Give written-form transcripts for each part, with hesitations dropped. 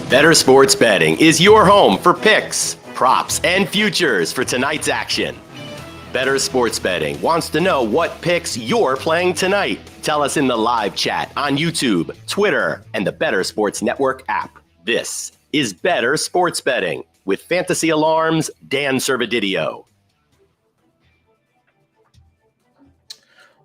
Bettor Sports Betting is your home for picks, props, and futures for tonight's action. Bettor Sports Betting wants to know what picks you're playing tonight. Tell us in the live chat on YouTube, Twitter, and the Bettor Sports Network app. This is Bettor Sports Betting with Fantasy Alarm's Dan Servadidio.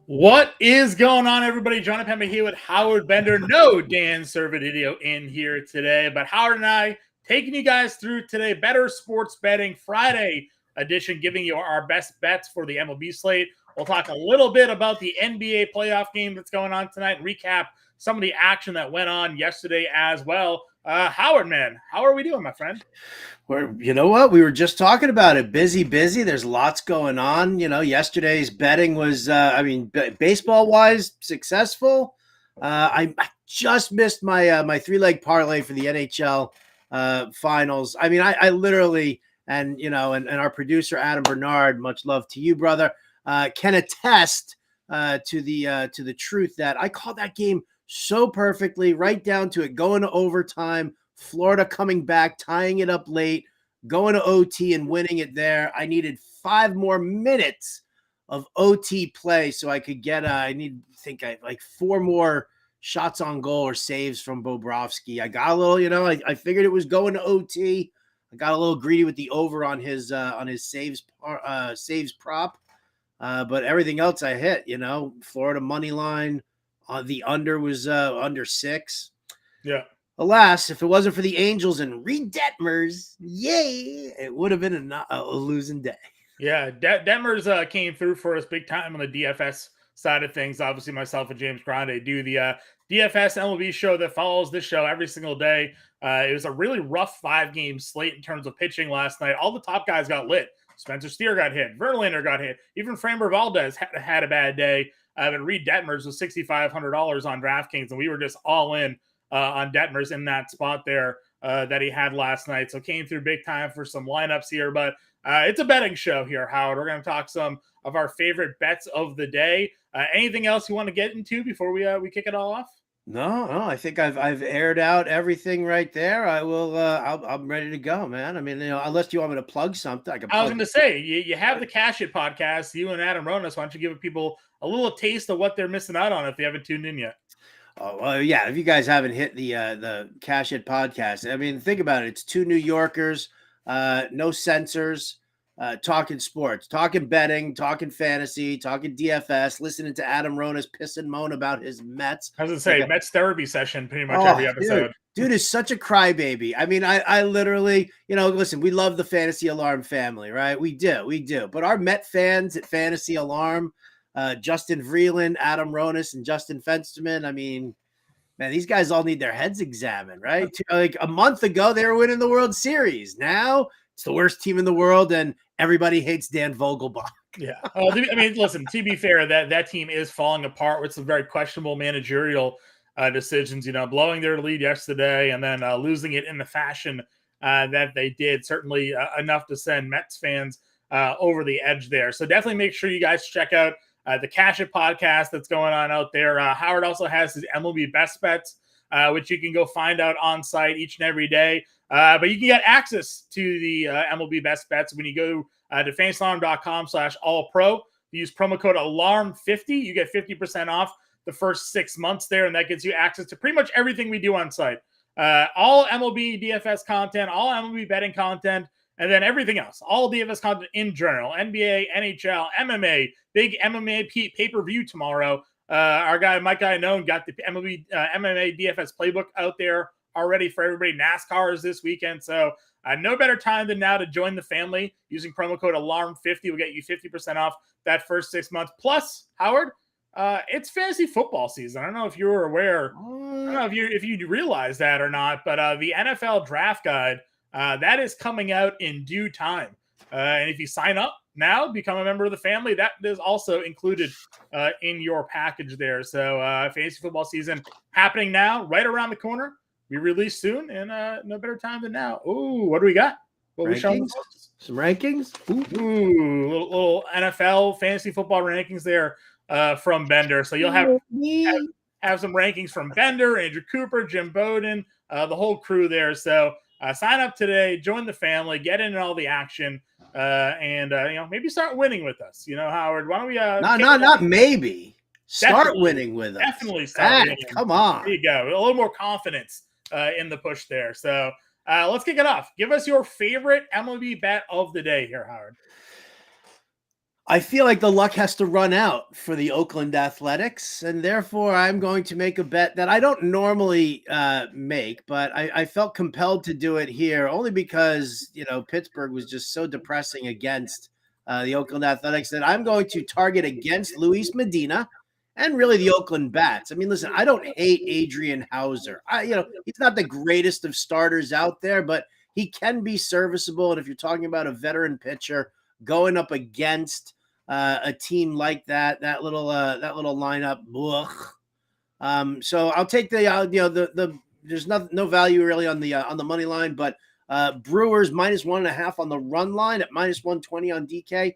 What is going on, everybody? Jon Impemba here with Howard Bender. No Dan Servadidio in here today, but Howard and I taking you guys through today. Bettor Sports Betting Friday edition, giving you our best bets for the MLB slate. We'll talk a little bit about the NBA playoff game that's going on tonight and recap some of the action that went on yesterday as well. Howard, man, how are we doing, my friend? You know what? We were just talking about it. Busy. There's lots going on. You know, yesterday's betting was, baseball-wise, successful. I just missed my my 3-leg parlay for the NHL finals. I mean, I literally, and our producer Adam Bernard, much love to you, brother, can attest to the truth that I called that game so perfectly, right down to it going to overtime. Florida coming back, tying it up late, going to OT and winning it there. I needed 5 more minutes of OT play so I could get like 4 more shots on goal or saves from Bobrovsky. I got a little, I figured it was going to OT. I got a little greedy with the over on his saves prop, but everything else I hit. Florida money line. The under was under 6. Yeah. Alas, if it wasn't for the Angels and Reed Detmers, yay, it would have been a losing day. Yeah, Detmers came through for us big time on the DFS side of things. Obviously, myself and James Grande do the DFS MLB show that follows this show every single day. It was a really rough 5-game slate in terms of pitching last night. All the top guys got lit. Spencer Steer got hit. Verlander got hit. Even Framber Valdez had a bad day. But Reed Detmers was $6,500 on DraftKings, and we were just all in on Detmers in that spot there that he had last night. So came through big time for some lineups here, but it's a betting show here, Howard. We're going to talk some of our favorite bets of the day. Anything else you want to get into before we kick it all off? No, I think I've aired out everything right there. I will. I'm ready to go, man. I mean, unless you want me to plug something, I was going to say you have the Cash It podcast. You and Adam Ronas. Why don't you give people a little taste of what they're missing out on if they haven't tuned in yet? Oh, well, yeah. If you guys haven't hit the Cash It podcast, I mean, think about it. It's 2 New Yorkers, no censors, talking sports, talking betting, talking fantasy, talking DFS, listening to Adam Ronas piss and moan about his Mets. I was going to say, Mets therapy session pretty much every episode. Dude is such a crybaby. I mean, I literally, listen, we love the Fantasy Alarm family, right? We do. But our Met fans at Fantasy Alarm, Justin Vreeland, Adam Ronas, and Justin Fensterman. I mean, man, these guys all need their heads examined, right? Like a month ago, they were winning the World Series. Now it's the worst team in the world, and everybody hates Dan Vogelbach. Yeah. I mean, listen, to be fair, that team is falling apart with some very questionable managerial decisions, blowing their lead yesterday and then losing it in the fashion that they did. Certainly enough to send Mets fans over the edge there. So definitely make sure you guys check out the Cash It podcast that's going on out there. Howard also has his MLB Best Bets, which you can go find out on site each and every day. But you can get access to the MLB Best Bets when you go to fantasyalarm.com/allpro. Use promo code ALARM50. You get 50% off the first 6 months there, and that gives you access to pretty much everything we do on site. All MLB DFS content, all MLB betting content, and then everything else, all DFS content in general, NBA, NHL, MMA, big MMA pay-per-view tomorrow. Our guy, Mike Iannone, got the MLB MMA DFS playbook out there already for everybody. NASCAR is this weekend, so no better time than now to join the family. Using promo code ALARM50 will get you 50% off that first 6 months. Plus, Howard, it's fantasy football season. I don't know if you were aware. I don't know if you realize that or not, but the NFL draft guide, that is coming out in due time. And if you sign up now, become a member of the family, that is also included in your package there. So fantasy football season happening now, right around the corner. We release soon, and no better time than now. Ooh, what do we got? What we showing? Some rankings? Ooh, little NFL fantasy football rankings there from Bender. So you'll have some rankings from Bender, Andrew Cooper, Jim Bowden, the whole crew there. So sign up today, join the family, get in all the action, and maybe start winning with us. Howard, why don't we? Not maybe. Start Definitely, winning with us. definitely start winning. Come on. There you go. A little more confidence in the push there. So let's kick it off. Give us your favorite MLB bet of the day here, Howard. I feel like the luck has to run out for the Oakland Athletics, and therefore I'm going to make a bet that I don't normally make, but I felt compelled to do it here only because, Pittsburgh was just so depressing against the Oakland Athletics that I'm going to target against Luis Medina and really the Oakland Bats. I mean, listen, I don't hate Adrian Hauser. He's not the greatest of starters out there, but he can be serviceable. And if you're talking about a veteran pitcher going up against a team like that little lineup, so I'll take the there's no value really on the money line, but Brewers -1.5 on the run line at -120 on DK.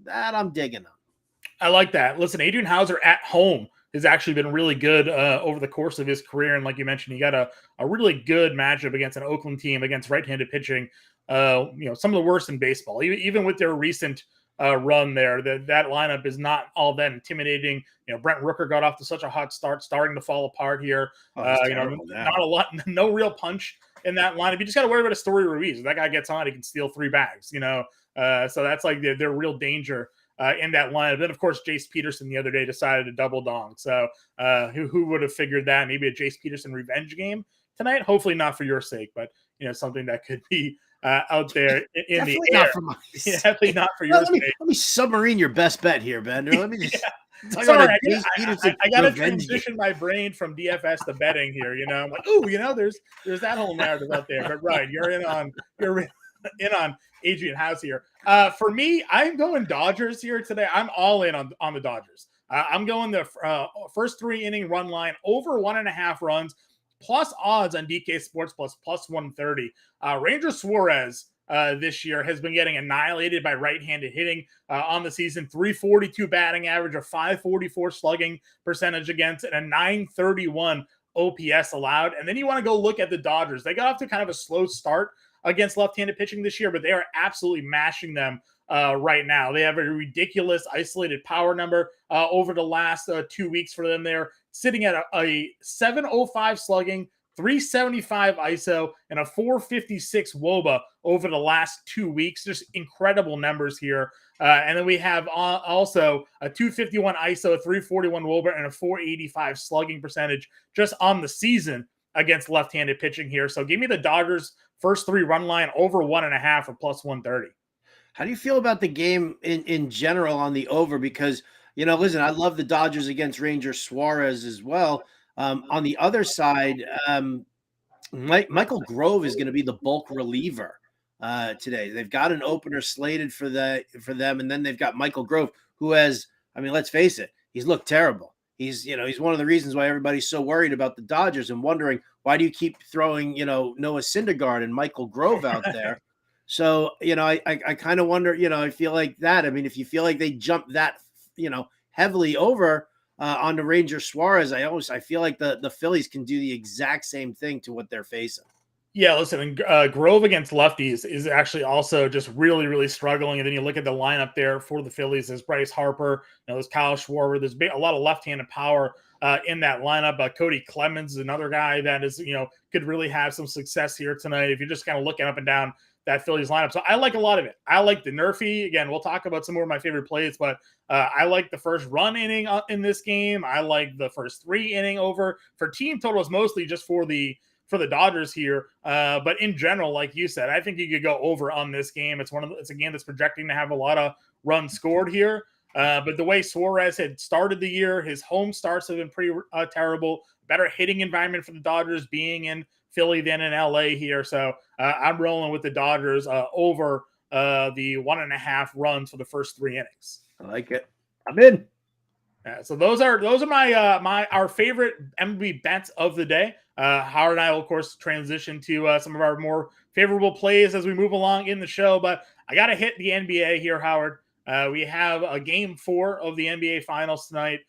That I'm digging on. I like that. Listen, Adrian Hauser at home has actually been really good over the course of his career. And like you mentioned, he got a really good matchup against an Oakland team against right-handed pitching, some of the worst in baseball. Even with their recent run there, that lineup is not all that intimidating. Brent Rooker got off to such a hot start, starting to fall apart here. Not a lot, no real punch in that lineup. You just got to worry about Story Ruiz. If that guy gets on, he can steal 3 bags, so that's like their real danger in that lineup. Then, of course, Jace Peterson the other day decided to double dong. So who would have figured that? Maybe a Jace Peterson revenge game tonight. Hopefully not for your sake, but something that could be out there in the air. Not for my sake. Definitely not for your sake. Let me submarine your best bet here, Bender. Let me just. Sorry, I got to transition my brain from DFS to betting here. I'm like, there's that whole narrative out there. But right, you're in on Adrian House here. For me, I'm going Dodgers here today. I'm all in on the Dodgers. I'm going the first 3 inning run line over 1.5 runs plus odds on DK Sports plus 130. Ranger Suarez this year has been getting annihilated by right-handed hitting on the season. 342 batting average, a 544 slugging percentage against, and a 931 OPS allowed. And then you want to go look at the Dodgers. They got off to kind of a slow start against left-handed pitching this year, but they are absolutely mashing them right now. They have a ridiculous isolated power number over the last 2 weeks for them. They're sitting at a 705 slugging, 375 ISO, and a 456 WOBA over the last 2 weeks. Just incredible numbers here. And then we have also a 251 ISO, 341 WOBA, and a 485 slugging percentage just on the season against left-handed pitching here. So give me the Dodgers first 3 run line over 1.5 or plus 130. How do you feel about the game in general on the over? Because, listen, I love the Dodgers against Ranger Suarez as well. On the other side, Michael Grove is going to be the bulk reliever today. They've got an opener slated for them, and then they've got Michael Grove, who has, let's face it, he's looked terrible. He's one of the reasons why everybody's so worried about the Dodgers and wondering why do you keep throwing, Noah Syndergaard and Michael Grove out there. So, I kind of wonder, I feel like that. If you feel like they jump that, heavily over on the Ranger Suarez, I feel like the Phillies can do the exact same thing to what they're facing. Yeah, listen, Grove against lefties is actually also just really, really struggling. And then you look at the lineup there for the Phillies. There's Bryce Harper, there's Kyle Schwarber. There's a lot of left-handed power in that lineup. Cody Clemens is another guy that is, could really have some success here tonight if you're just kind of looking up and down that Phillies lineup. So I like a lot of it. I like the Nerfy. Again, we'll talk about some more of my favorite plays, but I like the first run inning in this game. I like the first 3 inning over for team totals, mostly just for the Dodgers here. But in general, like you said, I think you could go over on this game. It's a game that's projecting to have a lot of runs scored here. But the way Suarez had started the year, his home starts have been pretty terrible. Better hitting environment for the Dodgers being in Philly than in LA here. So I'm rolling with the Dodgers over the 1.5 runs for the first 3 innings. I like it. I'm in. So those are my our favorite MLB bets of the day. Howard and I will, of course, transition to some of our more favorable plays as we move along in the show. But I got to hit the NBA here, Howard. We have a game 4 of the NBA Finals tonight.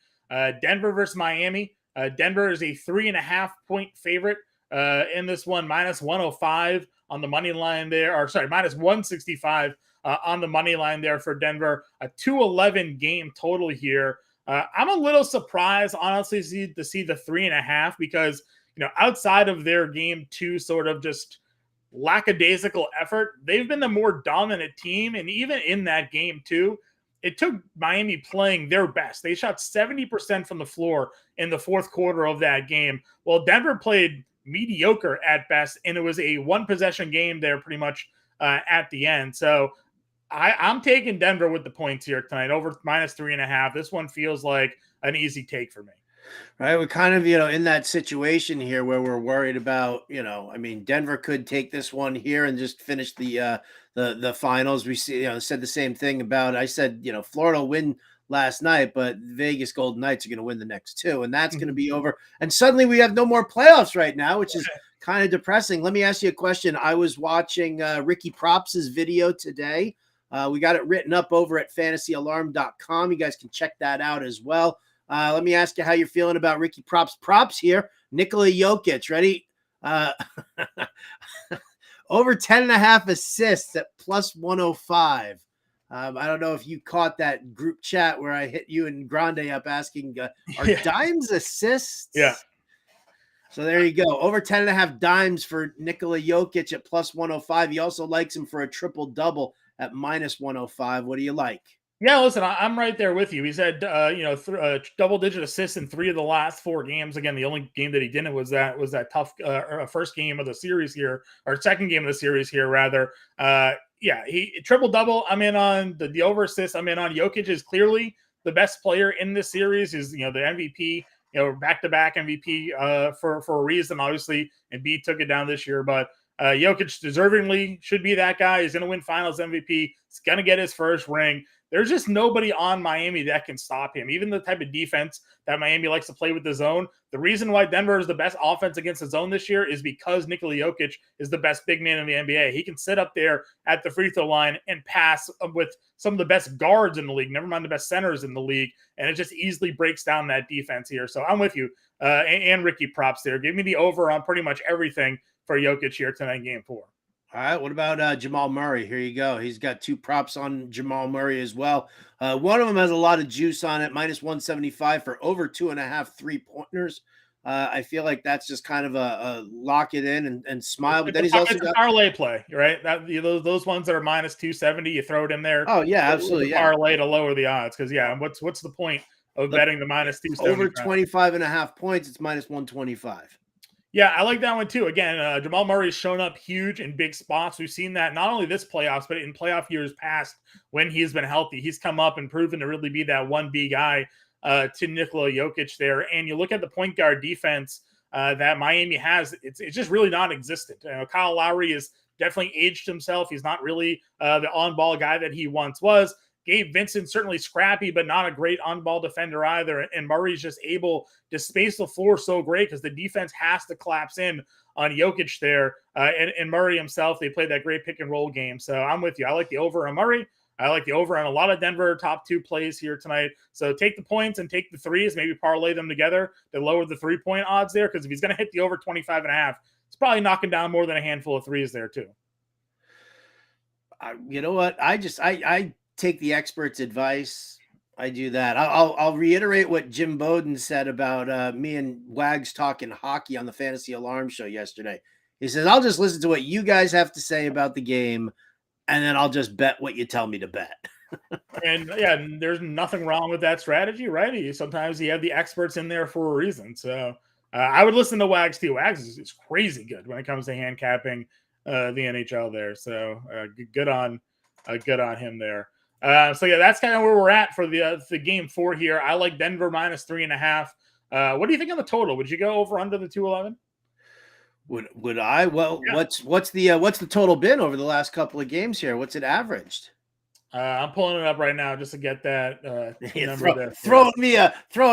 Denver versus Miami. Denver is a 3.5 point favorite in this one, minus 105 on the money line there, or sorry, minus 165 on the money line there for Denver. A 2-11 game total here. I'm a little surprised, honestly, to see the 3.5 because, outside of their game two sort of just lackadaisical effort, they've been the more dominant team. And even in that game two, it took Miami playing their best. They shot 70% from the floor in the fourth quarter of that game, while Denver played mediocre at best, and it was a one-possession game there pretty much at the end. So I'm taking Denver with the points here tonight, over minus 3.5. This one feels like an easy take for me. Right, we're kind of, in that situation here where we're worried about, Denver could take this one here and just finish the finals. We see, said the same thing about, I said, Florida will win last night, but Vegas Golden Knights are going to win the next two, and that's going to be over. And suddenly we have no more playoffs right now, which is kind of depressing. Let me ask you a question. I was watching Ricky Props's video today. We got it written up over at fantasyalarm.com. You guys can check that out as well. Let me ask you how you're feeling about Ricky Props here. Nikola Jokic, ready? Over 10.5 assists at plus 105. I don't know if you caught that group chat where I hit you and Grande up asking, are dimes assists? Yeah. So there you go. Over 10.5 dimes for Nikola Jokic at plus 105. He also likes him for a triple-double at minus 105. What do you like? Yeah, listen, I'm right there with you. He's had, double-digit assists in 3 of the last 4 games. Again, the only game that he didn't was that tough first game of the series here, or second game of the series here, rather. He triple-double. I'm in on the over assist. I'm in on Jokic is clearly the best player in this series. Is the MVP, back-to-back MVP for a reason. Obviously, Embiid took it down this year, but Jokic deservingly should be that guy. He's going to win Finals MVP. He's going to get his first ring. There's just nobody on Miami that can stop him. Even the type of defense that Miami likes to play with the zone. The reason why Denver is the best offense against the zone this year is because Nikola Jokic is the best big man in the NBA. He can sit up there at the free throw line and pass with some of the best guards in the league, never mind the best centers in the league, and it just easily breaks down that defense here. So I'm with you. And Ricky Props there. Give me the over on pretty much everything for Jokic here tonight in game 4. All right, what about Jamal Murray? Here you go. He's got 2 props on Jamal Murray as well. One of them has a lot of juice on it, minus 175 for over 2.5 3-pointers. I feel like that's just kind of a lock it in and smile. But then he's also got a parlay play, right? Those ones that are minus 270, you throw it in there. Oh yeah, absolutely. Parlay to lower the odds because what's the point of betting the minus 270? Over 25.5 points, it's minus 125. Yeah, I like that one too. Again, Jamal Murray's shown up huge in big spots. We've seen that not only this playoffs, but in playoff years past when he's been healthy. He's come up and proven to really be that 1B guy to Nikola Jokic there. And you look at the point guard defense that Miami has, it's just really non-existent. Kyle Lowry has definitely aged himself. He's not really the on-ball guy that he once was. Gabe Vincent certainly scrappy, but not a great on-ball defender either. And Murray's just able to space the floor so great because the defense has to collapse in on Jokic there. And Murray himself, they played that great pick-and-roll game. So I'm with you. I like the over on Murray. I like the over on a lot of Denver top 2 plays here tonight. So take the points and take the threes, maybe parlay them together to lower the 3-point odds there because if he's going to hit the over 25.5, it's probably knocking down more than a handful of threes there too. You know what? I take the experts' advice. I do that. I'll reiterate what Jim Bowden said about me and Wags talking hockey on the Fantasy Alarm show yesterday. He says, I'll just listen to what you guys have to say about the game, and then I'll just bet what you tell me to bet. And there's nothing wrong with that strategy, right? Sometimes you have the experts in there for a reason. So I would listen to Wags too. Wags is crazy good when it comes to handicapping the NHL there. So good on him there. That's kind of where we're at for the game 4 here. I like Denver minus 3.5. What do you think on the total? Would you go over under the 211? Would I? Well, yeah. What's the total been over the last couple of games here? What's it averaged? I'm pulling it up right now just to get that number there. Throwing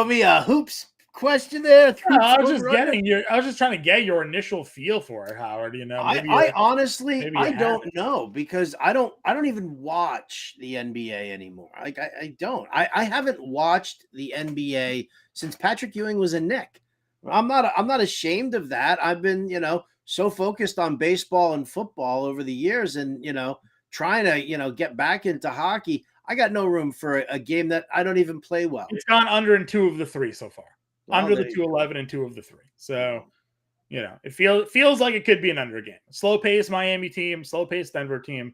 me a hoops question there. I was just trying to get your initial feel for it, Howard. I honestly don't know because I don't even watch the NBA anymore. Like I don't. I haven't watched the NBA since Patrick Ewing was a Knick. I'm not ashamed of that. I've been, so focused on baseball and football over the years and, trying to, get back into hockey. I got no room for a game that I don't even play well. It's gone under in 2 of the 3 so far. Well, Under the 211 and 2 of the 3. So, it feels like it could be an under game. Slow pace Miami team, slow pace Denver team.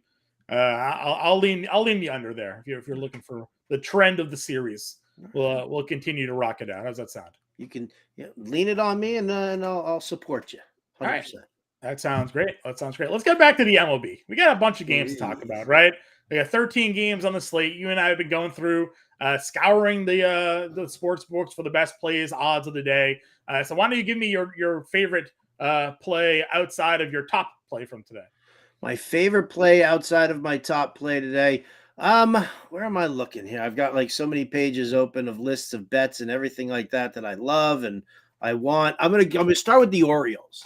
I'll lean the under there if you're looking for the trend of the series. We'll continue to rock it out. How's that sound? You can lean it on me, and I'll support you. 100%. All right. That sounds great. Let's get back to the MLB. We got a bunch of games to talk about, right? We got 13 games on the slate. You and I have been going through, scouring the sports books for the best plays, odds of the day. So why don't you give me your favorite play outside of your top play from today? My favorite play outside of my top play today. Where am I looking here? I've got like so many pages open of lists of bets and everything like that I love and I want. I'm gonna start with the Orioles.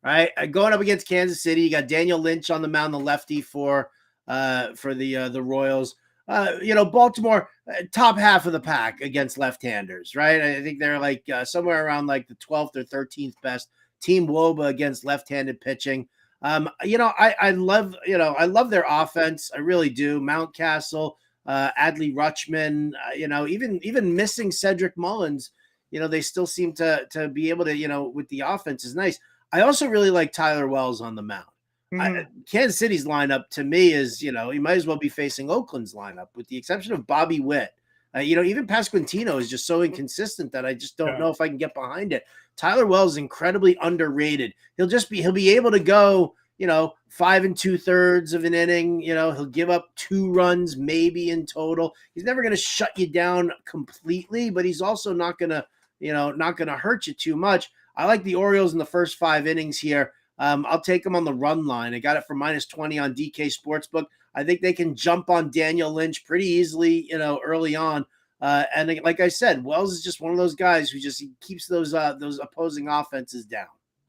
Right, going up against Kansas City. You got Daniel Lynch on the mound, the lefty for the Royals. Baltimore, top half of the pack against left-handers. Right, I think they're like somewhere around like the 12th or 13th best. Team WOBA against left-handed pitching. I love their offense. I really do. Mountcastle, Adley Rutschman, even missing Cedric Mullins, they still seem to be able to, with the offense is nice. I also really like Tyler Wells on the mound. Mm-hmm. Kansas City's lineup to me is, he might as well be facing Oakland's lineup with the exception of Bobby Witt. Even Pasquantino is just so inconsistent that I just don't know if I can get behind it. Tyler Wells is incredibly underrated. He'll be able to go, 5 2/3 of an inning. He'll give up 2 runs maybe in total. He's never going to shut you down completely, but he's also not going to hurt you too much. I like the Orioles in the first 5 innings here. I'll take them on the run line. I got it for -20 on DK Sportsbook. I think they can jump on Daniel Lynch pretty easily, early on. And like I said, Wells is just one of those guys who just keeps those opposing offenses down.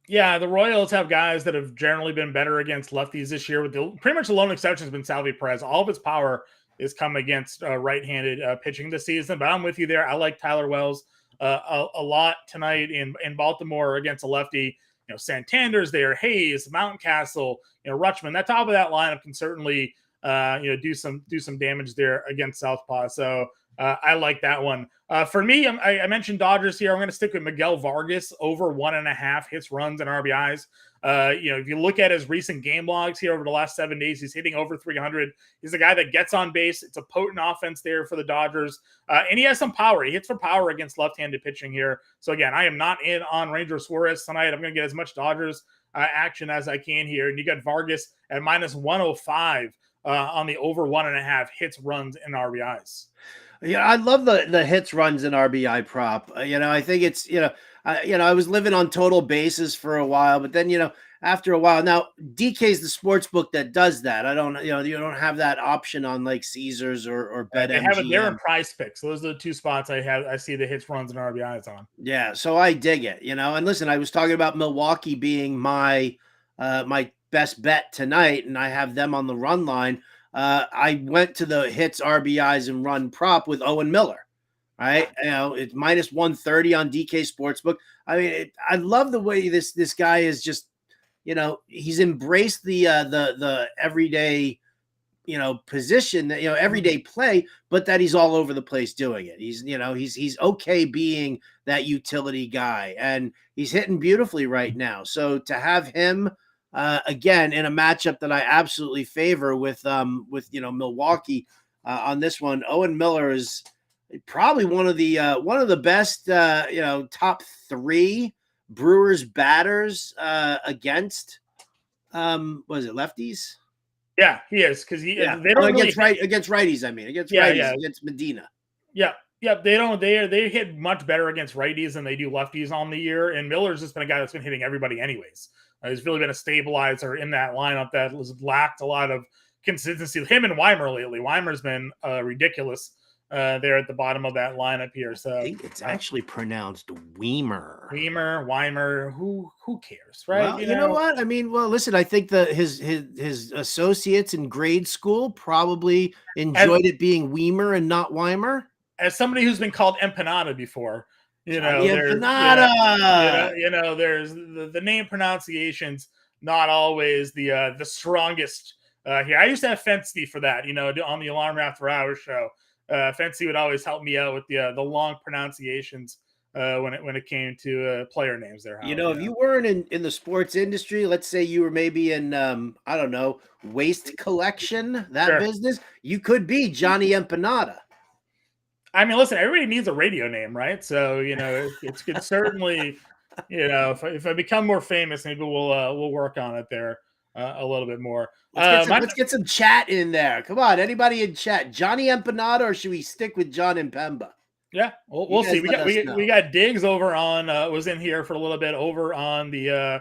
Yeah, the Royals have guys that have generally been better against lefties this year. With pretty much the lone exception has been Salvi Perez. All of his power is come against right-handed pitching this season. But I'm with you there. I like Tyler Wells a lot tonight in Baltimore against a lefty. Santander's there, Hayes, Mountcastle, Rutschman. That top of that lineup can certainly do some damage there against Southpaw. So I like that one. For me, I mentioned Dodgers here. I'm going to stick with Miguel Vargas over 1.5 hits, runs, and RBIs. If you look at his recent game logs here over the last 7 days, he's hitting over 300. He's a guy that gets on base. It's a potent offense there for the Dodgers. And he has some power. He hits for power against left-handed pitching here. So again, I am not in on Ranger Suarez tonight. I'm going to get as much Dodgers action as I can here. And you got Vargas at -105 on the over 1.5 hits, runs, and RBIs. Yeah, I love the hits, runs, and RBI prop. I think it's, I was living on total bases for a while, but then, after a while, now DK's the sports book that does that. I don't, you don't have that option on like Caesars or BetMGM. They're in Prize Picks. So those are the 2 spots I see the hits, runs, and RBIs on. Yeah, so I dig it, and listen, I was talking about Milwaukee being my best bet tonight, and I have them on the run line. I went to the hits, RBIs, and run prop with Owen Miller. Right, it's -130 on DK Sportsbook. I mean, I love the way this guy is just, he's embraced the everyday, position that everyday play, but that he's all over the place doing it. He's okay being that utility guy, and he's hitting beautifully right now. So to have him. Again, in a matchup that I absolutely favor with Milwaukee on this one, Owen Miller is probably one of the best top 3 Brewers batters against was it lefties? Yeah, he is because they don't against righties. I mean, against righties, against Medina. Yeah. Yeah, they hit much better against righties than they do lefties on the year. And Miller's just been a guy that's been hitting everybody anyways. He's really been a stabilizer in that lineup that has lacked a lot of consistency. Him and Weimer lately. Weimer's been ridiculous there at the bottom of that lineup here. So I think it's actually pronounced Weimer. Weimer. Who cares, right? Well, you know what? I mean, well, listen, I think his associates in grade school probably enjoyed it being Weimer and not Weimer. As somebody who's been called empanada before, Johnny There's Empanada. there's the name pronunciations not always the strongest here. I used to have Fensty for that, on the Alarm After Hours show. Fensty would always help me out with the long pronunciations when it came to player names there. If you weren't in the sports industry, let's say you were maybe in I don't know, waste collection, that business, you could be Johnny Empanada. I mean, listen, everybody needs a radio name, right? So it's could certainly, if I become more famous, maybe we'll work on it there a little bit more. Let's get some chat in there. Come on, anybody in chat, Johnny Empanada, or should we stick with Jon Impemba? Yeah, we'll see. We got Diggs over on was in here for a little bit over on the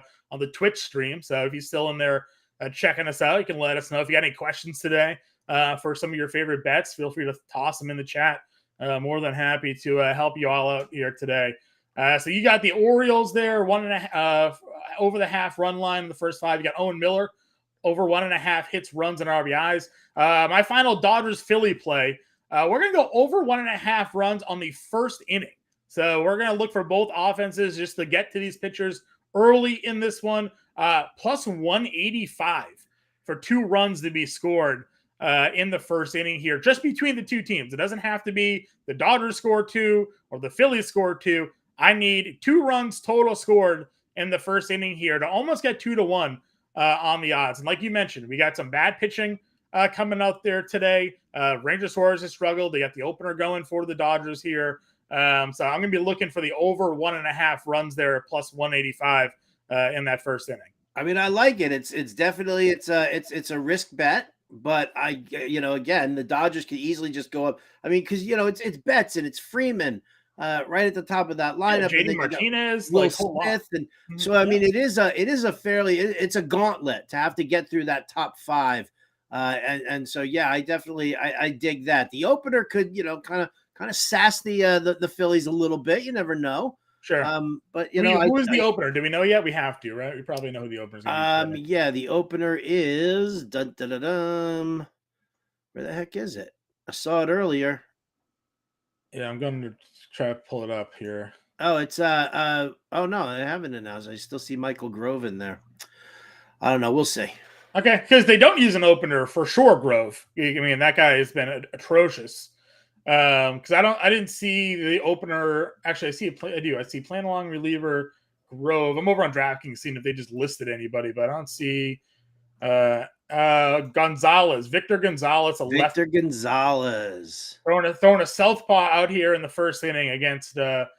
Twitch stream. So if he's still in there checking us out, you can let us know if you got any questions today for some of your favorite bets. Feel free to toss them in the chat. More than happy to help you all out here today. So you got the Orioles there, 1.5 over the half run line in the first 5. You got Owen Miller over 1.5 hits, runs, and RBIs. My final Dodgers Philly play. We're going to go over 1.5 runs on the first inning. So we're going to look for both offenses just to get to these pitchers early in this one. Plus 185 for 2 runs to be scored in the first inning here, just between the two teams. It doesn't have to be the Dodgers score 2 or the Phillies score 2. I need 2 runs total scored in the first inning here to almost get 2-1 on the odds. And like you mentioned, we got some bad pitching coming out there today. Ranger Suarez has struggled. They got the opener going for the Dodgers here. So I'm going to be looking for the over 1.5 runs there, plus 185 in that first inning. I mean, I like it. It's definitely it's a risk bet, but again, the Dodgers could easily just go up. I mean, because it's Betts and it's Freeman right at the top of that lineup. JD Martinez, Will Smith, and so I mean, it is a fairly it's a gauntlet to have to get through that top 5. And so I definitely I dig that. The opener could kind of sass the Phillies a little bit. You never know. Sure. But who is the opener? Do we know yet? We have to, right? We probably know who the opener is going to be. Yeah, the opener is where the heck is it? I saw it earlier. Yeah, I'm going to try to pull it up here. Oh, it's oh no, I haven't announced. I still see Michael Grove in there. I don't know. We'll see. Okay, because they don't use an opener for sure, Grove. I mean, that guy has been atrocious. Because I didn't see the opener. Actually, I see playing along reliever Grove. I'm over on DraftKings seeing if they just listed anybody, but I don't see Gonzalez, Victor Gonzalez, Victor Gonzalez throwing a southpaw out here in the first inning against the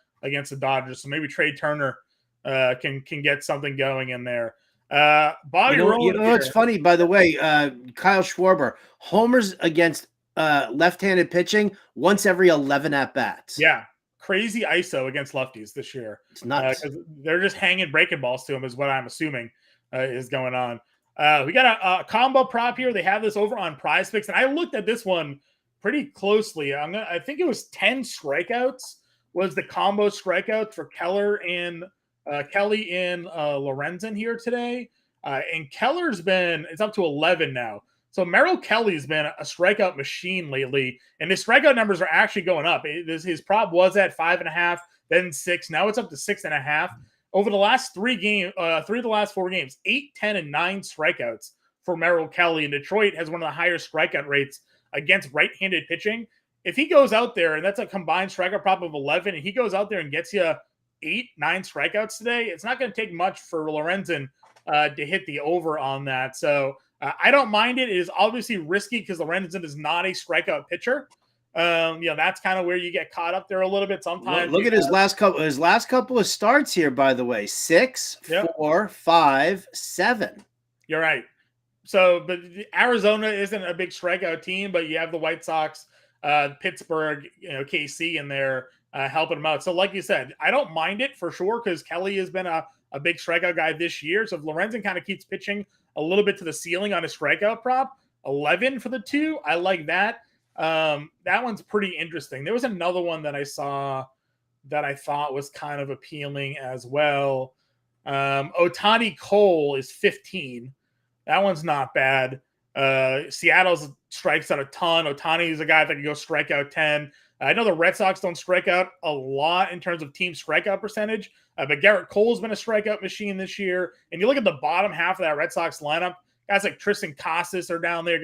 Dodgers. So maybe Trey Turner can get something going in there. Bobby Rowan. It's funny, by the way, Kyle Schwarber homers against left-handed pitching once every 11 at-bats. Yeah, crazy ISO against lefties this year. It's nuts. They're just hanging breaking balls to him is what I'm assuming is going on. We got a combo prop here. They have this over on Prize Picks, and I looked at this one pretty closely. I think it was 10 strikeouts was the combo strikeouts for Kelly and Lorenzen here today. And Keller's it's up to 11 now. So Merrill Kelly's been a strikeout machine lately, and his strikeout numbers are actually going up. His prop was at 5.5, then 6. Now it's up to 6.5. Over the last 3 of the last 4 games, 8, 10, and 9 strikeouts for Merrill Kelly. And Detroit has one of the higher strikeout rates against right-handed pitching. If he goes out there, and that's a combined strikeout prop of 11, and he goes out there and gets you 8, 9 strikeouts today, it's not going to take much for Lorenzen to hit the over on that. So I don't mind it. It is obviously risky because Lorenzen is not a strikeout pitcher. That's kind of where you get caught up there a little bit sometimes. Look at his last couple of starts here, by the way. 6, 4, 5, 7. You're right. So, but Arizona isn't a big strikeout team, but you have the White Sox, Pittsburgh, KC in there helping them out. So, like you said, I don't mind it for sure because Kelly has been a big strikeout guy this year. So if Lorenzen kind of keeps pitching a little bit to the ceiling on his strikeout prop, 11 for the 2, I like that. That one's pretty interesting. There was another one that I saw that I thought was kind of appealing as well. Ohtani Cole is 15. That one's not bad. Seattle's strikes out a ton. Ohtani is a guy that can go strike out 10. I know the Red Sox don't strike out a lot in terms of team strikeout percentage, but Garrett Cole's been a strikeout machine this year. And you look at the bottom half of that Red Sox lineup, guys like Tristan Casas are down there,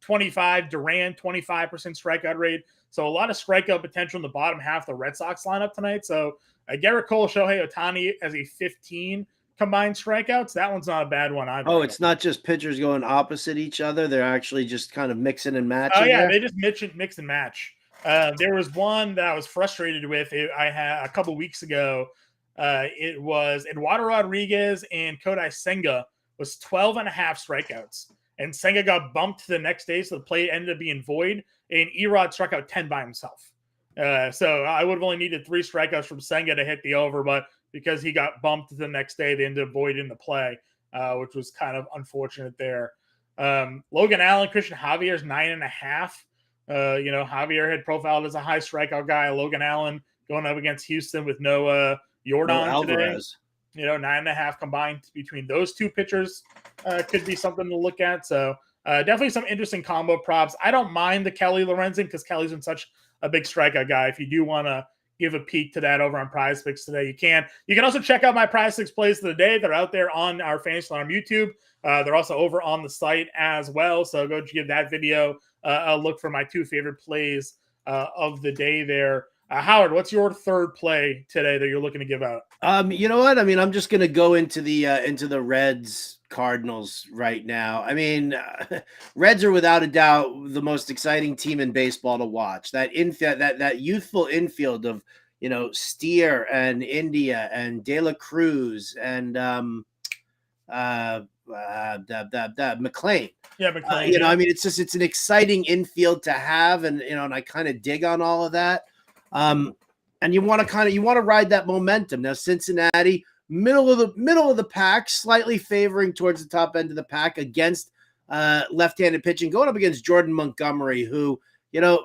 25, Durant, 25% strikeout rate. So a lot of strikeout potential in the bottom half of the Red Sox lineup tonight. So Garrett Cole, Shohei Ohtani as a 15 combined strikeouts. That one's not a bad one either. Oh, it's not just pitchers going opposite each other. They're actually just kind of mixing and matching. Oh, yeah, there. they just mix and match. There was one that I was frustrated with. I had a couple weeks ago. It was Eduardo Rodriguez and Kodai Senga was 12 and a half strikeouts. And Senga got bumped the next day, so the play ended up being void. And Erod struck out 10 by himself. So I would have only needed 3 strikeouts from Senga to hit the over, but because he got bumped the next day, they ended up voiding the play, which was kind of unfortunate there. Logan Allen, Christian Javier's 9.5. Javier had profiled as a high strikeout guy. Logan Allen going up against Houston with no Jordan today. 9.5 combined between those two pitchers could be something to look at. So definitely some interesting combo props. I don't mind the Kelly Lorenzen because Kelly's been such a big strikeout guy. If you do want to give a peek to that over on Prize Picks today, you can. You can also check out my Prize Picks plays of the day. They're out there on our Fantasy Alarm YouTube. They're also over on the site as well. So go give that video a look for my 2 favorite plays of the day there. Howard, what's your third play today that you're looking to give out? You know what? I mean, I'm just going to go into the Reds Cardinals right now. I mean, Reds are without a doubt the most exciting team in baseball to watch. That youthful infield of Steer and India and De La Cruz and McLean. Yeah, McLean. I mean, it's an exciting infield to have, and and I kind of dig on all of that. And you want to ride that momentum. Now, Cincinnati, middle of the pack, slightly favoring towards the top end of the pack against left-handed pitching, going up against Jordan Montgomery, who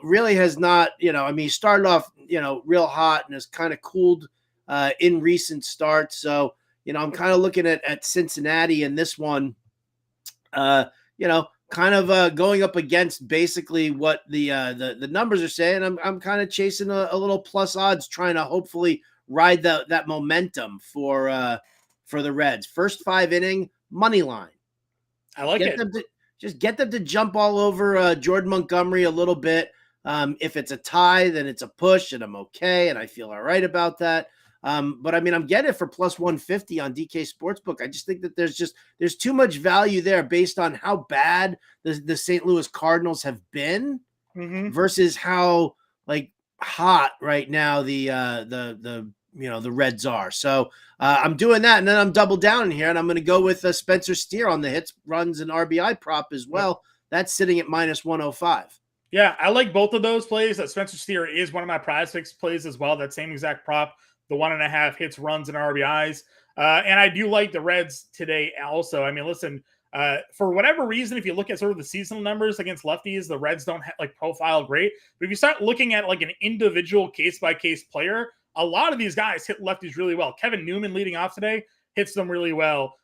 really has not. He started off real hot and has kind of cooled in recent starts. So I'm kind of looking at Cincinnati in this one. Kind of going up against basically what the numbers are saying. I'm kind of chasing a little plus odds, trying to hopefully ride that momentum for the Reds. First 5 inning money line. I like it. Get them to jump all over Jordan Montgomery a little bit. If it's a tie, then it's a push, and I'm okay, and I feel all right about that. But I mean, I'm getting it for plus 150 on DK Sportsbook. I just think that there's too much value there based on how bad the St. Louis Cardinals have been versus how hot right now the Reds are. So I'm doing that, and then I'm double down in here, and I'm going to go with Spencer Steer on the hits, runs, and RBI prop as well. That's sitting at minus 105. Yeah, I like both of those plays. Spencer Steer is one of my Prize Picks plays as well. That same exact prop. The 1.5 hits, runs, and RBIs. And I do like the Reds today also. I mean, listen, for whatever reason, if you look at sort of the seasonal numbers against lefties, the Reds don't profile great. But if you start looking at an individual case-by-case player, a lot of these guys hit lefties really well. Kevin Newman leading off today hits them really well.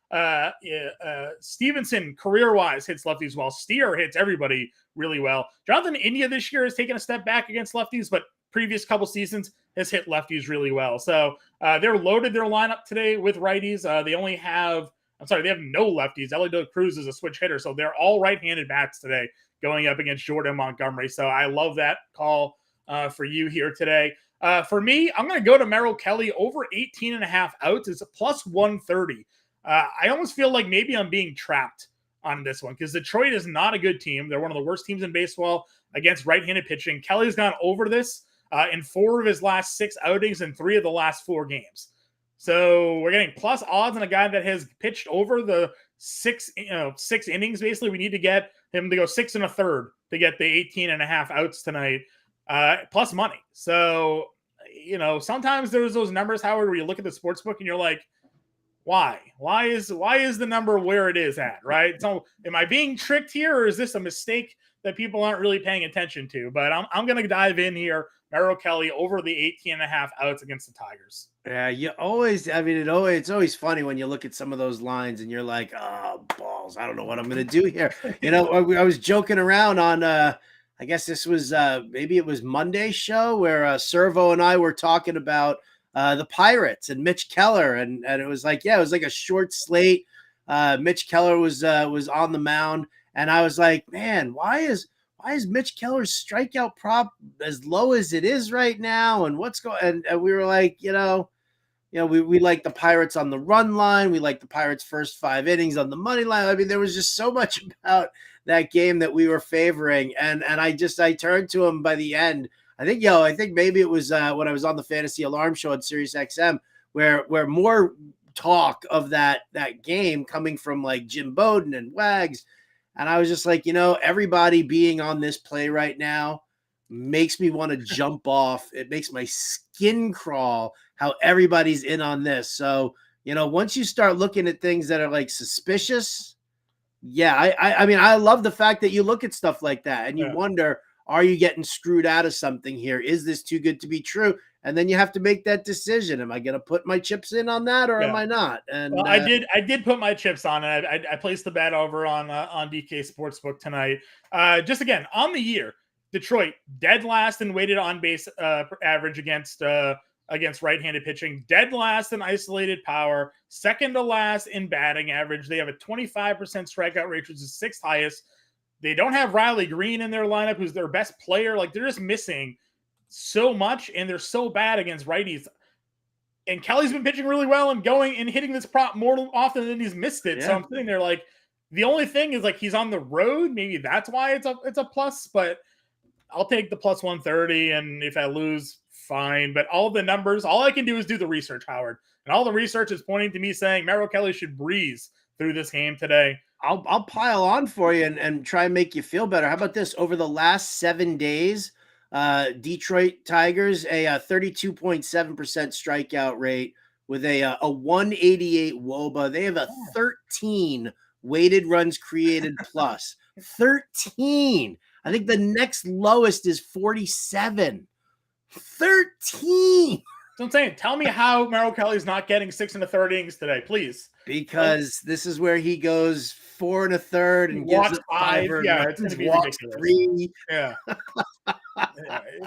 Stevenson, career-wise, hits lefties well. Steer hits everybody really well. Jonathan India this year has taken a step back against lefties, but previous couple seasons has hit lefties really well. So they're loaded their lineup today with righties. They have no lefties. Ellie De La Cruz is a switch hitter, so they're all right-handed bats today going up against Jordan Montgomery. So I love that call for you here today. For me, I'm going to go to Merrill Kelly over 18.5 outs. It's a plus 130. I almost feel like maybe I'm being trapped on this one because Detroit is not a good team. They're one of the worst teams in baseball against right-handed pitching. Kelly's gone over this in 4 of his last 6 outings and 3 of the last 4 games. So we're getting plus odds on a guy that has pitched over the 6 innings. Basically, we need to get him to go 6 1/3 to get the 18.5 outs tonight, plus money. So, sometimes there's those numbers, Howard, where you look at the sports book and you're like, why? Why is the number where it is at, right? So am I being tricked here, or is this a mistake that people aren't really paying attention to? But I'm going to dive in here. Merrill Kelly over the 18.5 outs against the Tigers. Yeah, it's always funny when you look at some of those lines and you're like, oh, balls, I don't know what I'm going to do here. I was joking around on I guess this was maybe it was Monday's show where Servo and I were talking about the Pirates and Mitch Keller, and it was like, yeah, it was like a short slate. Mitch Keller was on the mound, and I was like, man, why is Mitch Keller's strikeout prop as low as it is right now? And what's going? And we were like, we like the Pirates on the run line. We like the Pirates' first 5 innings on the money line. I mean, there was just so much about that game that we were favoring. And I turned to him by the end. I think maybe it was when I was on the Fantasy Alarm Show on Sirius XM, where more talk of that game coming from like Jim Bowden and Wags. And I was just like, everybody being on this play right now makes me want to jump off. It makes my skin crawl how everybody's in on this. So, once you start looking at things that are like suspicious, yeah, I mean, I love the fact that you look at stuff like that and you wonder, are you getting screwed out of something here? Is this too good to be true? And then you have to make that decision. Am I going to put my chips in on that or am I not? And well, I did put my chips on it. I placed the bet over on DK Sportsbook tonight. Just again, on the year, Detroit dead last in weighted on base average against right-handed pitching, dead last in isolated power, second to last in batting average. They have a 25% strikeout rate, which is 6th highest. They don't have Riley Green in their lineup, who's their best player. Like, they're just missing so much, and they're so bad against righties. And Kelly's been pitching really well and going and hitting this prop more often than he's missed it. Yeah. So I'm sitting there like, the only thing is like he's on the road. Maybe that's why it's a plus, but I'll take the plus 130. And if I lose, fine. But all the numbers, all I can do is do the research, Howard. And all the research is pointing to me saying Merrill Kelly should breeze through this game today. I'll pile on for you and try and make you feel better. How about this? Over the last 7 days, Detroit Tigers, a 32.7% strikeout rate with a 188 WOBA. They have a 13 weighted runs created plus. 13. I think the next lowest is 47. 13. So I'm saying, tell me how Merrill Kelly's not getting 6 1/3 innings today, please. Because this is where he goes 4 1/3 and walks gives 5. Yeah, it's going to be ridiculous. 3. Yeah.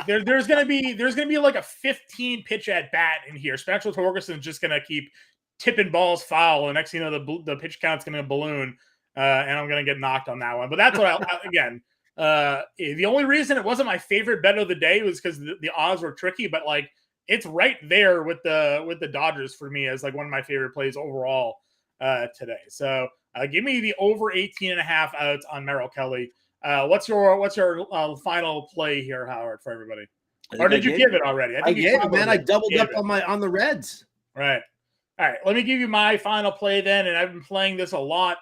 There's gonna be like a 15 pitch at bat in here. Spencer Torgerson's just gonna keep tipping balls foul, and next thing you know, the pitch count's gonna balloon, and I'm gonna get knocked on that one. But that's what again. The only reason it wasn't my favorite bet of the day was because the odds were tricky, but like it's right there with the Dodgers for me as like one of my favorite plays overall today. So give me the over 18.5 outs on Merrill Kelly. What's your final play here, Howard, for everybody? Or did you give it already? I gave it, man. I doubled up on the Reds. Right. All right. Let me give you my final play then, and I've been playing this a lot.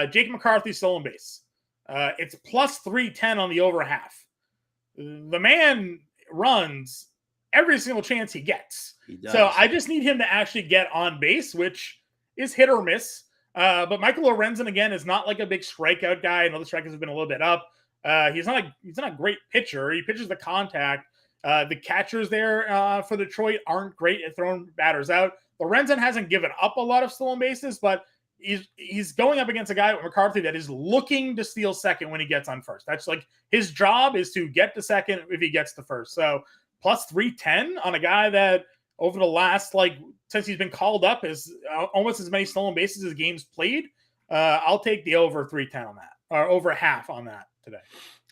Jake McCarthy stolen base. It's plus 310 on the over half. The man runs every single chance he gets. He does. So I just need him to actually get on base, which is hit or miss. But Michael Lorenzen, again, is not like a big strikeout guy. I know the strikeouts have been a little bit up. He's not a great pitcher. He pitches the contact. The catchers there for Detroit aren't great at throwing batters out. Lorenzen hasn't given up a lot of stolen bases, but he's going up against a guy with McCarthy that is looking to steal second when he gets on first. That's like his job is to get to second if he gets to first. So plus 310 on a guy that over the last, since he's been called up, is almost as many stolen bases as games played. I'll take the over 310 on that, or over half on that today.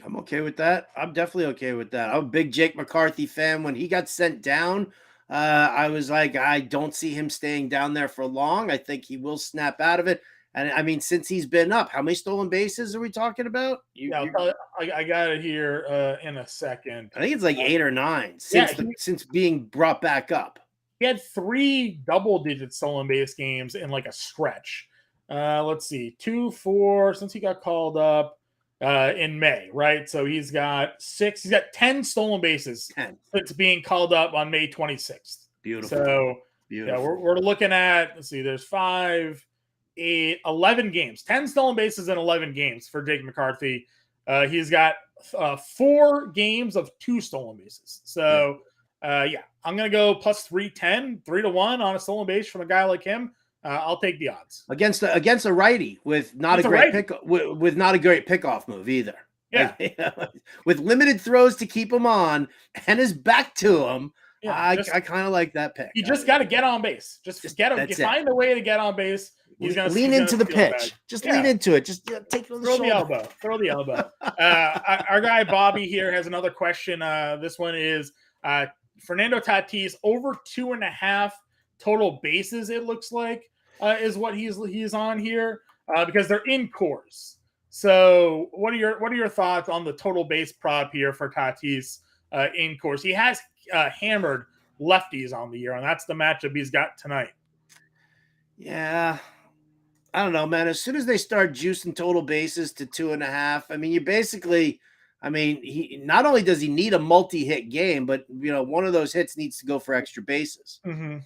I'm okay with that. I'm definitely okay with that. I'm a big Jake McCarthy fan. When he got sent down, I was like, I don't see him staying down there for long. I think he will snap out of it. And I mean, since he's been up, how many stolen bases are we talking about? I got it here in a second. I think it's like 8 or 9 since being brought back up. He had 3 double-digit stolen base games in like a stretch. Let's see, 2, 4 since he got called up in May, right? So he's got 6. He's got 10 stolen bases since being called up on May 26th. Beautiful. So yeah, we're looking at. Let's see, there's 5, 8, 11 games, 10 stolen bases in 11 games for Jake McCarthy. He's got 4 games of 2 stolen bases. So. Yeah, I'm going to go plus 310, 3-1 on a stolen base from a guy like him. I'll take the odds against a righty with not a great pickoff move either. Yeah. With limited throws to keep him on and his back to him. Yeah, I kind of like that pick. You just got to get on base. Just get him. Find a way to get on base. Lean into the pitch. Just lean into it. Just take it on the shoulder. Throw the elbow. Our guy Bobby here has another question. This one is Fernando Tatis over 2.5 total bases. It looks like is what he's on here because they're in Coors. So what are your thoughts on the total base prop here for Tatis in Coors? He has hammered lefties on the year, and that's the matchup he's got tonight. Yeah. I don't know, man. As soon as they start juicing total bases to 2.5, I mean, he not only does he need a multi-hit game, but one of those hits needs to go for extra bases. Mm-hmm.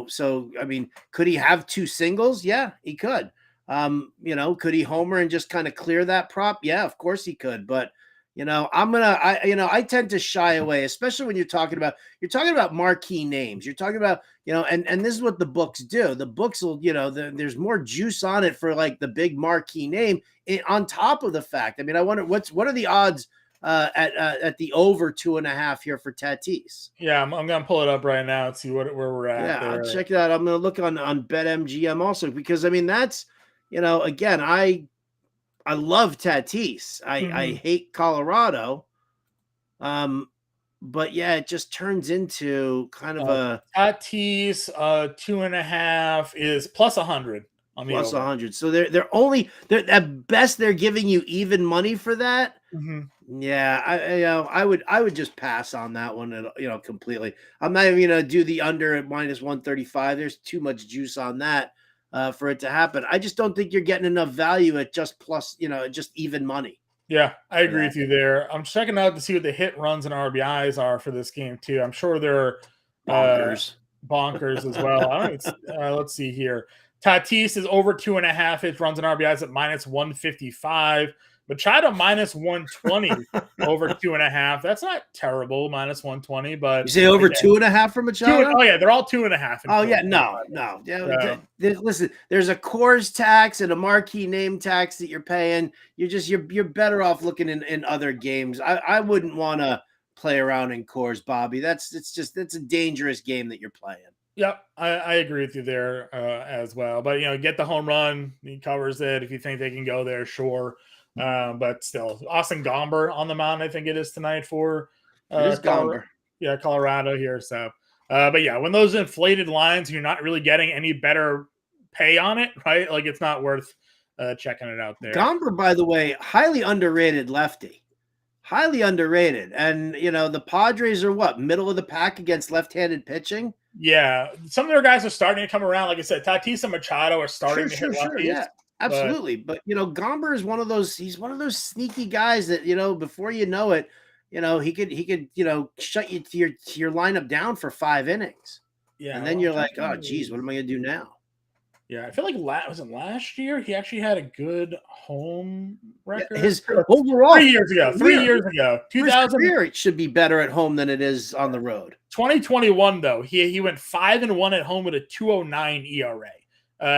So I mean, could he have 2 singles? Yeah, he could. Could he homer and just kind of clear that prop? Yeah, of course he could. But I tend to shy away, especially when you're talking about marquee names. You're talking about, and this is what the books do. The books will, there's more juice on it for like the big marquee name on top of the fact. I mean, I wonder what are the odds at the over 2.5 here for Tatis? Yeah, I'm going to pull it up right now and see where we're at. Yeah, I'll check it out. I'm going to look on BetMGM also, because I mean, that's, again, I love Tatis. I hate Colorado. But yeah, it just turns into kind of a Tatis 2.5 is plus 100 on the plus over. 100. So they're at best they're giving you even money for that. Mm-hmm. Yeah, I would just pass on that one, completely. I'm not even gonna do the under at minus 135. There's too much juice on that. For it to happen. I just don't think you're getting enough value at just plus, just even money. Yeah, I agree with you there. I'm checking out to see what the hit runs and RBIs are for this game too. I'm sure they're bonkers as well. Let's see here. Tatis is over 2.5 hit runs and RBIs at minus 155. Machado minus 120 over 2.5. That's not terrible, minus 120. But you say over 2.5 for Machado? Oh yeah, they're all 2.5. Oh yeah, no. Yeah, listen, there's a Coors tax and a marquee name tax that you're paying. You're better off looking in other games. I wouldn't want to play around in Coors, Bobby. It's a dangerous game that you're playing. Yep, I agree with you there as well. But get the home run, he covers it. If you think they can go there, sure. But still, Austin Gomber on the mound, I think it is tonight for Colorado here. So, but yeah, when those inflated lines, you're not really getting any better pay on it, right? Like it's not worth checking it out there. Gomber, by the way, highly underrated lefty. Highly underrated. And, the Padres are middle of the pack against left-handed pitching? Yeah. Some of their guys are starting to come around. Like I said, Tatis and Machado are starting to hit lefties. Yeah. Absolutely. But Gomber is he's one of those sneaky guys that, before you know it, he could shut you to your lineup down for 5 innings. Yeah. And then you're like, oh geez, what am I going to do now? Yeah. I feel like was it last year? He actually had a good home record. His overall 3 years ago, 2000 it should be better at home than it is on the road. 2021 though, he went 5-1 at home with a 2.09 ERA.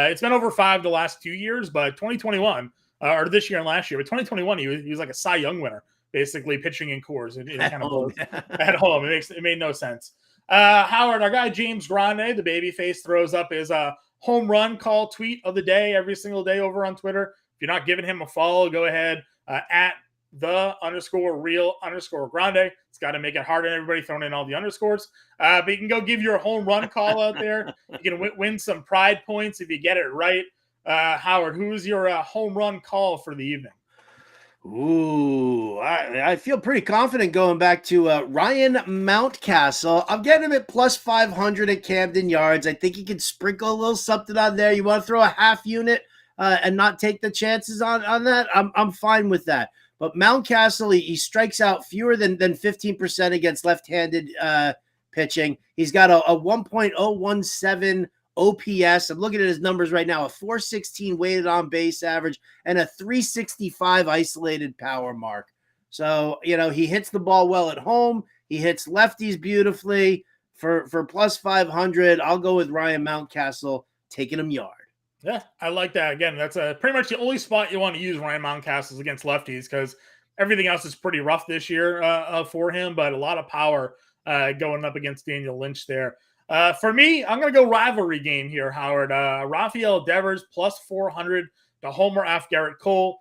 It's been over 5 the last 2 years, but 2021 or this year and last year, but 2021 he was like a Cy Young winner, basically pitching in Coors. It kind of at home. It made no sense. Howard, our guy James Grande, the babyface, throws up his home run call tweet of the day every single day over on Twitter. If you're not giving him a follow, go ahead at _real_Grande. It's got to make it hard on everybody throwing in all the underscores. But you can go give your home run call out there. You can win some pride points if you get it right. Howard, who's your home run call for the evening? Ooh, I feel pretty confident going back to Ryan Mountcastle. I'm getting him at plus 500 at Camden Yards. I think he can sprinkle a little something on there. You want to throw a half unit and not take the chances on that? I'm fine with that. But Mountcastle, he strikes out fewer than 15% against left-handed pitching. He's got a 1.017 OPS. I'm looking at his numbers right now, a 416 weighted on base average and a 365 isolated power mark. So, he hits the ball well at home. He hits lefties beautifully. For plus 500, I'll go with Ryan Mountcastle taking him yard. Yeah, I like that. Again, that's pretty much the only spot you want to use Ryan Mountcastle against lefties because everything else is pretty rough this year for him, but a lot of power going up against Daniel Lynch there. For me, I'm going to go rivalry game here, Howard. Rafael Devers plus 400 to homer off Garrett Cole.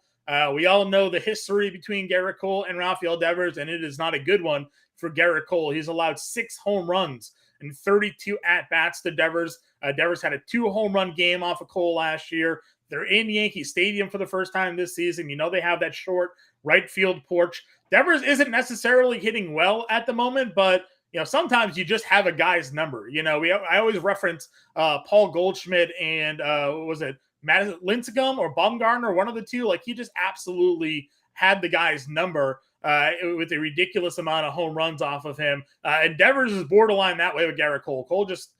We all know the history between Garrett Cole and Rafael Devers, and it is not a good one for Garrett Cole. He's allowed 6 home runs and 32 at-bats to Devers. Devers had a 2 home run game off of Cole last year. They're in Yankee Stadium for the first time this season. You know they have that short right field porch. Devers isn't necessarily hitting well at the moment, but sometimes you just have a guy's number. I always reference Paul Goldschmidt and was it Madison Lincecum or Bumgarner, one of the two. Like, he just absolutely had the guy's number with a ridiculous amount of home runs off of him. And Devers is borderline that way with Garrett Cole. Cole just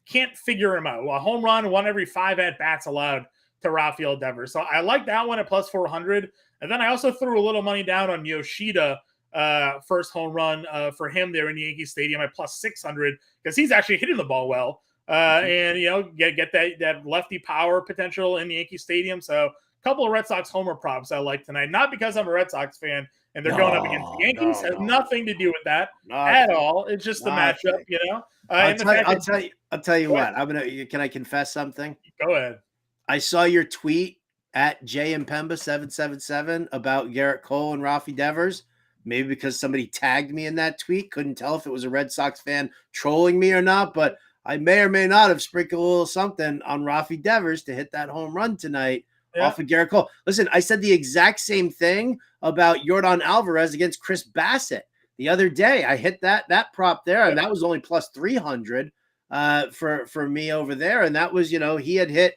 can't figure him out. A home run, 1 every 5 at-bats allowed to Rafael Devers. So I like that one at plus 400. And then I also threw a little money down on Yoshida, first home run for him there in Yankee Stadium at plus 600, because he's actually hitting the ball well. And get that lefty power potential in the Yankee Stadium. So a couple of Red Sox homer props I like tonight, not because I'm a Red Sox fan and they're going up against the Yankees. Has nothing to do with that at all. It's just the matchup, I'll tell you what. Can I confess something? Go ahead. I saw your tweet at J Impemba 777 about Garrett Cole and Rafi Devers. Maybe because somebody tagged me in that tweet. Couldn't tell if it was a Red Sox fan trolling me or not, but I may or may not have sprinkled a little something on Rafi Devers to hit that home run tonight off of Garrett Cole. Listen, I said the exact same thing about Yordan Alvarez against Chris Bassett the other day. I hit that prop there, and that was only plus 300 for me over there. And that was, he had hit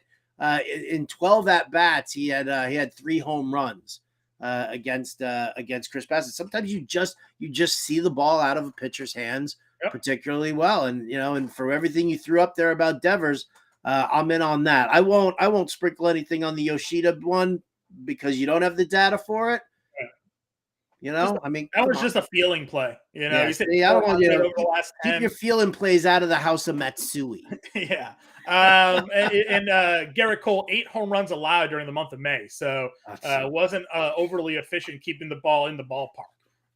in 12 at bats. He had 3 home runs against Chris Bassett. Sometimes you just see the ball out of a pitcher's hands particularly well, and for everything you threw up there about Devers, I'm in on that. I won't sprinkle anything on the Yoshida one because you don't have the data for it. That was just a feeling play. Yeah, you said I don't want keep your feeling plays out of the house of Matsui. Yeah. And Garrett Cole, 8 home runs allowed during the month of May. So wasn't overly efficient keeping the ball in the ballpark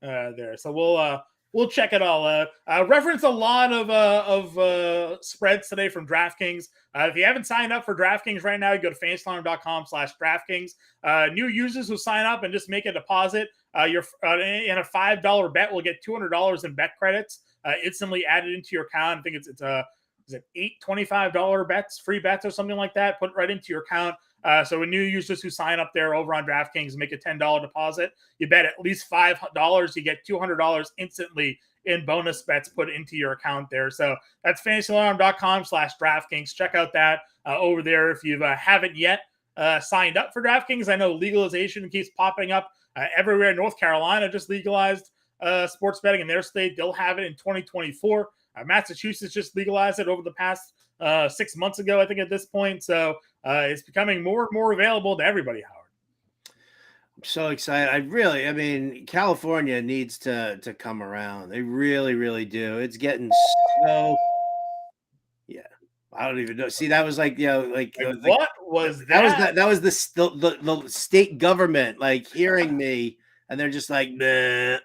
there. So we'll check it all out. Reference a lot of spreads today from DraftKings. If you haven't signed up for DraftKings right now, you go to fantasyalarm.com/DraftKings. New users who sign up and just make a deposit, you're in a $5 bet will get $200 in bet credits instantly added into your account. I think it's is it 8 $25 bets, free bets or something like that, put right into your account. So when new users who sign up there over on DraftKings make a $10 deposit, you bet at least $5, you get $200 instantly in bonus bets put into your account there. So that's fantasyalarm.com/DraftKings. Check out that over there if you haven't yet signed up for DraftKings. I know legalization keeps popping up everywhere. North Carolina just legalized sports betting in their state. They'll have it in 2024. Massachusetts just legalized it over the past 6 months ago, I think, at this point. So it's becoming more and more available to everybody, Howard. I'm so excited. California needs to come around. They really, really do. It's getting so. Yeah, I don't even know. See, that was what was that? That was the state government hearing me, and they're just like, nah.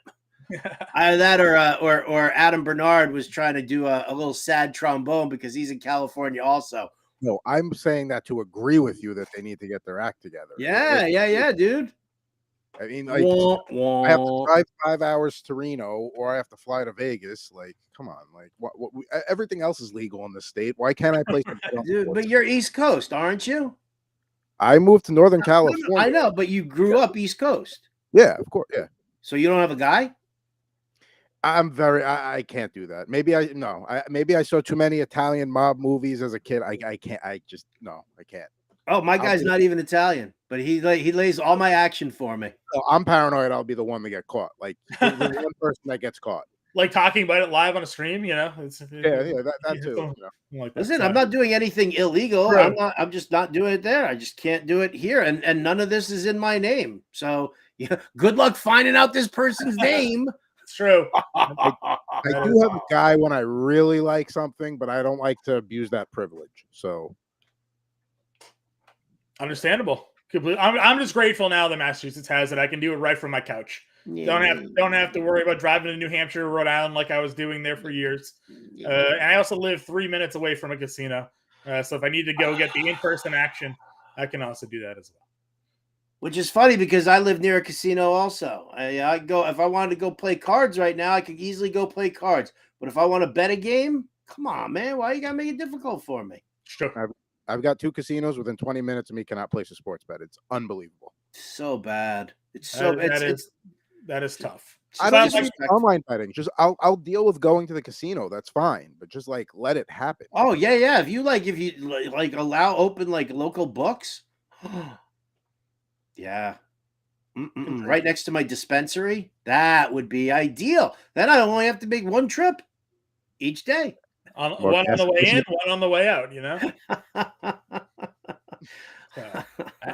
Either that or Adam Bernard was trying to do a little sad trombone because he's in California also. No, I'm saying that to agree with you that they need to get their act together. Yeah, dude. I mean, I have to drive 5 hours to Reno, or I have to fly to Vegas. Come on, what everything else is legal in the state. Why can't I play? Dude, but you're East Coast, aren't you? I moved to Northern California. I know, but you grew up East Coast. Yeah, of course. Yeah. So you don't have a guy? I can't do that. Maybe I saw too many Italian mob movies as a kid. I can't. I can't. Oh, my guy's not even Italian, but he lays all my action for me. Oh, I'm paranoid I'll be the one to get caught. The one person that gets caught. Talking about it live on a stream, that too. Listen, I'm not doing anything illegal. Right. I'm just not doing it there. I just can't do it here, and none of this is in my name. So good luck finding out this person's name. It's true. I do have a guy when I really like something, but I don't like to abuse that privilege. So understandable. I'm just grateful now that Massachusetts has it. I can do it right from my couch. Yeah. Don't have to worry about driving to New Hampshire or Rhode Island like I was doing there for years. And I also live 3 minutes away from a casino, so if I need to go get the in-person action, I can also do that as well. Which is funny because I live near a casino also. I go if I wanted to go play cards right now, I could easily go play cards. But if I want to bet a game, come on, man, why you gotta make it difficult for me? Sure. I've got 2 casinos within 20 minutes of me cannot place a sports bet. It's unbelievable. So bad. It's so that is tough. I don't just online betting. Just I'll deal with going to the casino. That's fine, but just like let it happen. Oh yeah. If you allow open like local books, yeah, right next to my dispensary, that would be ideal. Then I only have to make one trip each day. One on the way in, one on the way out. You know. So,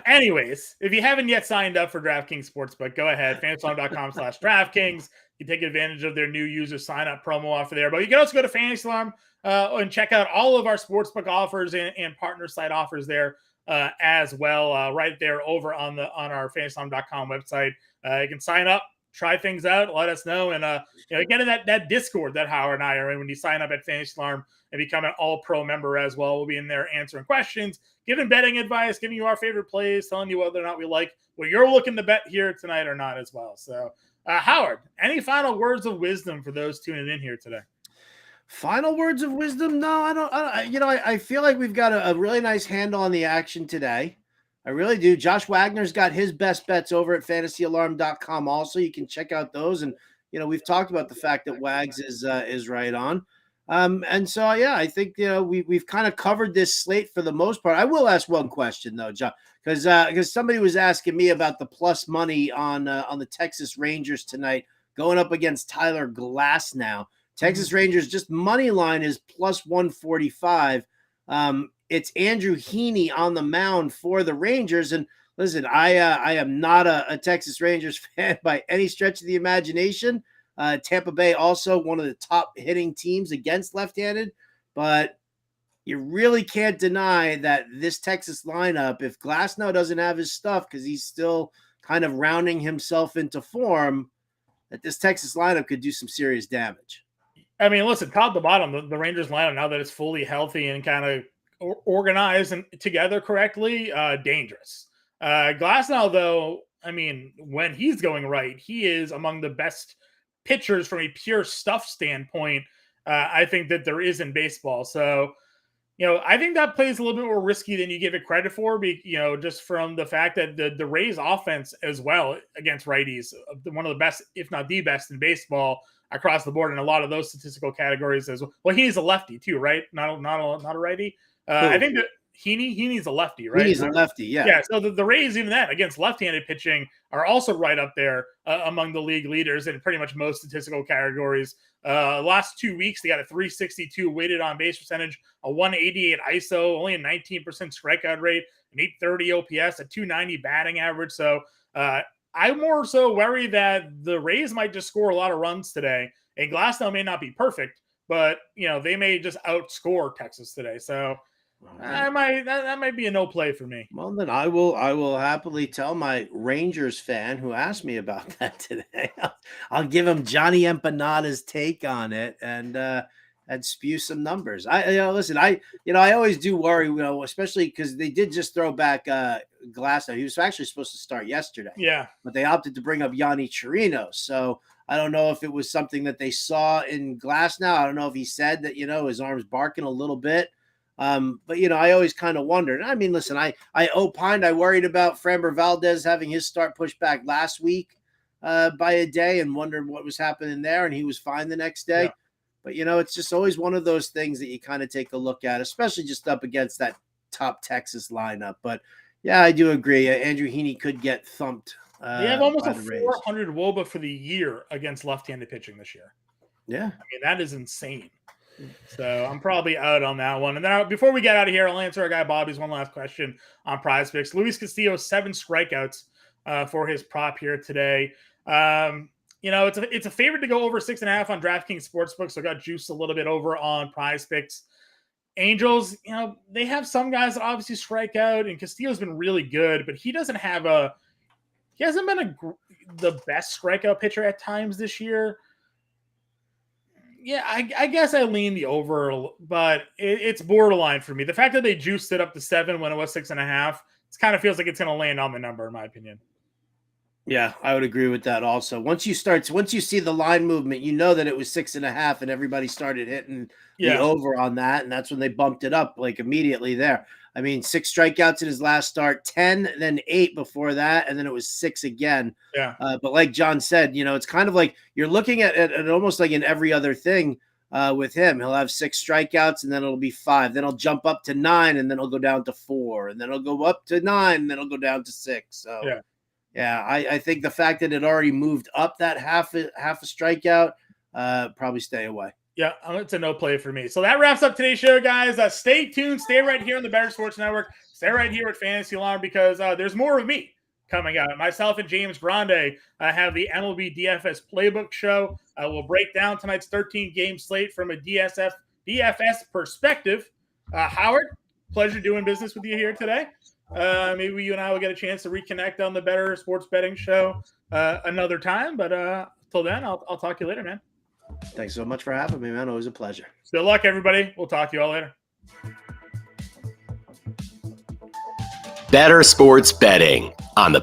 anyways, if you haven't yet signed up for DraftKings Sportsbook, go ahead, fantasyalarm.com/DraftKings. You can take advantage of their new user sign-up promo offer there. But you can also go to Fantasy Alarm and check out all of our sportsbook offers and partner site offers there as well, right there over on our fantasyalarm.com website. You can sign up, try things out, let us know, and get in that Discord that Howard and I are in when you sign up at Fantasy Alarm and become an all-pro member as well. We'll be in there answering questions, giving betting advice, giving you our favorite plays, telling you whether or not we like what you're looking to bet here tonight or not as well. So, Howard, any final words of wisdom for those tuning in here today? Final words of wisdom? No, I don't. I feel like we've got a really nice handle on the action today. I really do. Josh Wagner's got his best bets over at fantasyalarm.com. Also, you can check out those. And, we've talked about the fact that Wags is right on. And so, yeah, I think, we've kind of covered this slate for the most part. I will ask one question, though, John, because somebody was asking me about the plus money on the Texas Rangers tonight going up against Tyler Glass now. Texas Rangers, just money line is plus 145. It's Andrew Heaney on the mound for the Rangers. And listen, I am not a Texas Rangers fan by any stretch of the imagination. Tampa Bay also one of the top hitting teams against left-handed, but you really can't deny that this Texas lineup, if Glasnow doesn't have his stuff because he's still kind of rounding himself into form, that this Texas lineup could do some serious damage. I mean, listen, top to bottom, the Rangers lineup, now that it's fully healthy and kind of organized and together correctly, dangerous. Glasnow, though, I mean, when he's going right, he is among the best pitchers from a pure stuff standpoint, I think that there is in baseball. So, I think that plays a little bit more risky than you give it credit for, just from the fact that the Rays offense as well against righties, one of the best, if not the best in baseball across the board in a lot of those statistical categories as well. Well, he's a lefty too, right? Not a righty. I think that Heaney's a lefty, right? He's a lefty, yeah. Yeah, so the Rays, even that, against left-handed pitching, are also right up there among the league leaders in pretty much most statistical categories. Last 2 weeks, they got a 362 weighted on base percentage, a 188 ISO, only a 19% strikeout rate, an 830 OPS, a 290 batting average. So I'm more so worried that the Rays might just score a lot of runs today. And Glasnow may not be perfect, but they may just outscore Texas today. So that might be a no play for me. Well, then I will happily tell my Rangers fan who asked me about that today. I'll give him Johnny Empanada's take on it and spew some numbers. I always do worry, especially because they did just throw back Glasnow. He was actually supposed to start yesterday. Yeah, but they opted to bring up Yanni Chirinos. So I don't know if it was something that they saw in Glasnow. I don't know if he said that his arm's barking a little bit. But I always kind of wondered. I mean, listen, I opined, I worried about Framber Valdez having his start pushed back last week by a day and wondered what was happening there, and he was fine the next day. Yeah. But it's just always one of those things that you kind of take a look at, especially just up against that top Texas lineup. But yeah, I do agree. Andrew Heaney could get thumped. They have almost a 400 WOBA for the year against left-handed pitching this year. Yeah, I mean that is insane. So I'm probably out on that one. And then before we get out of here, I'll answer our guy Bobby's one last question on Prize Picks. Luis Castillo, 7 strikeouts for his prop here today. It's a favorite to go over 6.5 on DraftKings Sportsbook, so I got juiced a little bit over on Prize Picks. Angels, they have some guys that obviously strike out, and Castillo's been really good, but he hasn't been the best strikeout pitcher at times this year. Yeah, I guess I lean the over, but it's borderline for me. The fact that they juiced it up to 7 when it was 6.5, it kind of feels like it's going to land on the number, in my opinion. Yeah, I would agree with that also. Once you see the line movement, you know that it was 6.5 and everybody started hitting the over on that. And that's when they bumped it up like immediately there. I mean, 6 strikeouts in his last start, 10, then 8 before that. And then it was 6 again. Yeah. But like John said, it's kind of like you're looking at it almost like in every other thing with him. He'll have 6 strikeouts and then it'll be 5. Then he'll jump up to 9 and then he'll go down to 4. And then he'll go up to 9 and then he'll go down to 6. So yeah, I think the fact that it already moved up that half a strikeout, probably stay away. Yeah, it's a no play for me. So that wraps up today's show, guys. Stay tuned. Stay right here on the Bettor Sports Network. Stay right here at Fantasy Alarm because there's more of me coming out. Myself and James Grande have the MLB DFS Playbook Show. We'll break down tonight's 13-game slate from a DFS perspective. Howard, pleasure doing business with you here today. Maybe you and I will get a chance to reconnect on the Bettor Sports Betting Show another time. But till then, I'll talk to you later, man. Thanks so much for having me, man. Always a pleasure. Good luck, everybody. We'll talk to you all later. Bettor Sports Betting on the